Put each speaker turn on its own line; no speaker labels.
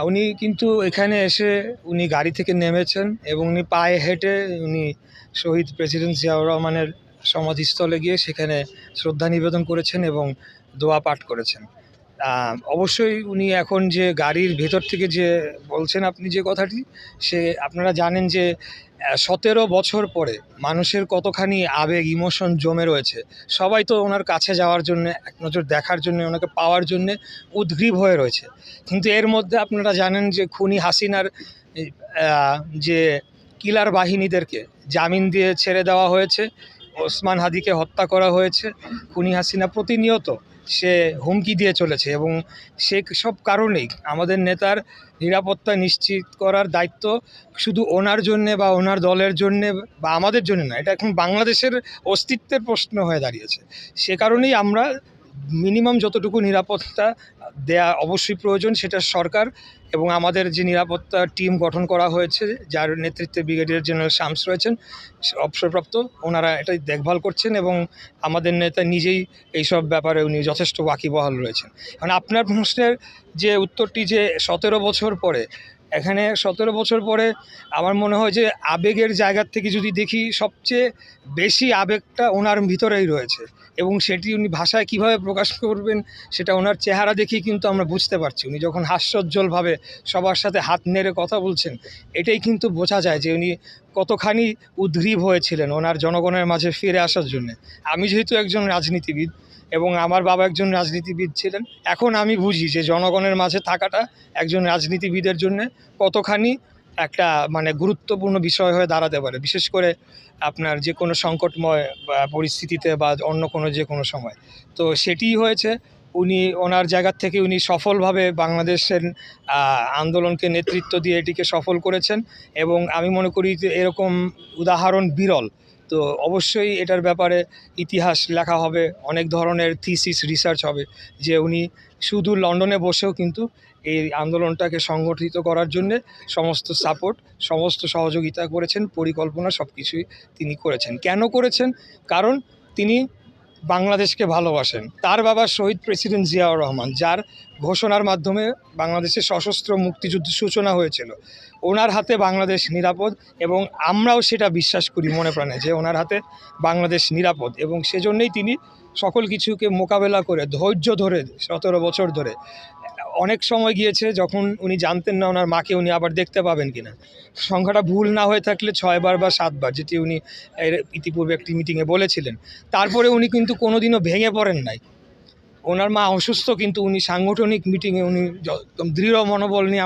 উনি কিন্তু এখানে এসে উনি গাড়ি থেকে নেমেছেন এবং উনি পায়ে হেঁটে উনি শহীদ প্রেসিডেন্ট জিয়াউর রহমানের সমাধিস্থলে গিয়ে সেখানে শ্রদ্ধা নিবেদন করেছেন এবং দোয়া পাঠ করেছেন। অবশ্যই উনি এখন যে গাড়ির ভেতর থেকে যে বলছেন আপনি যে কথাটি, সে আপনারা জানেন যে ১৭ বছর পরে মানুষের কতখানি আবেগ ইমোশন জমে রয়েছে। সবাই তো ওনার কাছে যাওয়ার জন্যে, এক নজর দেখার জন্যে, ওনাকে পাওয়ার জন্যে উদগ্রীব হয়ে রয়েছে। কিন্তু এর মধ্যে আপনারা জানেন যে খুনি হাসিনার যে কিলার বাহিনীদেরকে জামিন দিয়ে ছেড়ে দেওয়া হয়েছে, ওসমান হাদিকে হত্যা করা হয়েছে। খুনি হাসিনা প্রতিনিয়ত সে হুমকি দিয়ে চলেছে এবং সে সব কারণেই আমাদের নেতার নিরাপত্তা নিশ্চিত করার দায়িত্ব শুধু ওনার জন্যে বা ওনার দলের জন্যে বা আমাদের জন্য না, এটা এখন বাংলাদেশের অস্তিত্বের প্রশ্ন হয়ে দাঁড়িয়েছে। সে কারণেই আমরা মিনিমাম যতটুকু নিরাপত্তা দেয়া অবশ্যই প্রয়োজন, সেটা সরকার এবং আমাদের যে নিরাপত্তা টিম গঠন করা হয়েছে, যার নেতৃত্বে ব্রিগেডিয়ার জেনারেল শামস রয়েছেন, অবসরপ্রাপ্ত, ওনারা এটাই দেখভাল করছেন এবং আমাদের নেতা নিজেই এইসব ব্যাপারে উনি যথেষ্ট ওয়াকিবহাল রয়েছেন। কারণ আপনার প্রশ্নের যে উত্তরটি, যে ১৭ বছর পরে, এখানে ১৭ বছর পরে আমার মনে হয় যে আবেগের জায়গার থেকে যদি দেখি, সবচেয়ে বেশি আবেগটা ওনার ভিতরেই রয়েছে এবং সেটি উনি ভাষায় কীভাবে প্রকাশ করবেন সেটা ওনার চেহারা দেখেই কিন্তু আমরা বুঝতে পারছি। উনি যখন হাস্যোজ্জ্বলভাবে সবার সাথে হাত নেড়ে কথা বলছেন, এটাই কিন্তু বোঝা যায় যে উনি কতখানি উদ্গ্রীব হয়েছিলেন ওনার জনগণের মাঝে ফিরে আসার জন্যে। আমি যেহেতু একজন রাজনীতিবিদ এবং আমার বাবা একজন রাজনীতিবিদ ছিলেন, এখন আমি বুঝি যে জনগণের মাঝে থাকাটা একজন রাজনীতিবিদের জন্যে কতখানি একটা গুরুত্বপূর্ণ বিষয় হয়ে দাঁড়াতে পারে, বিশেষ করে আপনার যে কোনো সংকটময় পরিস্থিতিতে বা অন্য কোনো যে কোনো সময়। তো সেটিই হয়েছে। উনি ওনার জায়গার থেকে উনি সফলভাবে বাংলাদেশের আন্দোলনকে নেতৃত্ব দিয়ে এটিকে সফল করেছেন এবং আমি মনে করি যে এরকম উদাহরণ বিরল। তো অবশ্যই এটার ব্যাপারে ইতিহাস লেখা হবে, অনেক ধরনের থিসিস রিসার্চ হবে যে উনি শুধু লন্ডনে বসেও কিন্তু এই আন্দোলনটাকে সংগঠিত করার জন্যে সমস্ত সাপোর্ট, সমস্ত সহযোগিতা করেছেন, পরিকল্পনা সব কিছুই তিনি করেছেন। কেন করেছেন? কারণ তিনি বাংলাদেশকে ভালোবাসেন। তার বাবা শহীদ প্রেসিডেন্ট জিয়াউর রহমান, যার ঘোষণার মাধ্যমে বাংলাদেশের সশস্ত্র মুক্তিযুদ্ধের সূচনা হয়েছিল। ওনার হাতে বাংলাদেশ নিরাপদ এবং আমরাও সেটা বিশ্বাস করি মনে প্রাণে যে ওনার হাতে বাংলাদেশ নিরাপদ, এবং সেজন্যই তিনি সকল কিছুকে মোকাবেলা করে ধৈর্য ধরে ১৭ বছর ধরে, অনেক সময় গিয়েছে যখন উনি জানতেন না ওনার মাকে উনি আবার দেখতে পাবেন কিনা। সংখ্যাটা ভুল না হয়ে থাকলে ৬ বার বা ৭ বার, যেটি উনি এর ইতিপূর্বে একটি মিটিংয়ে বলেছিলেন। তারপরে উনি কিন্তু কোনোদিনও ভেঙে পড়েন নাই। ওনার মা অসুস্থ, কিন্তু উনি সাংগঠনিক মিটিংয়ে উনি দৃঢ় মনোবল নিয়ে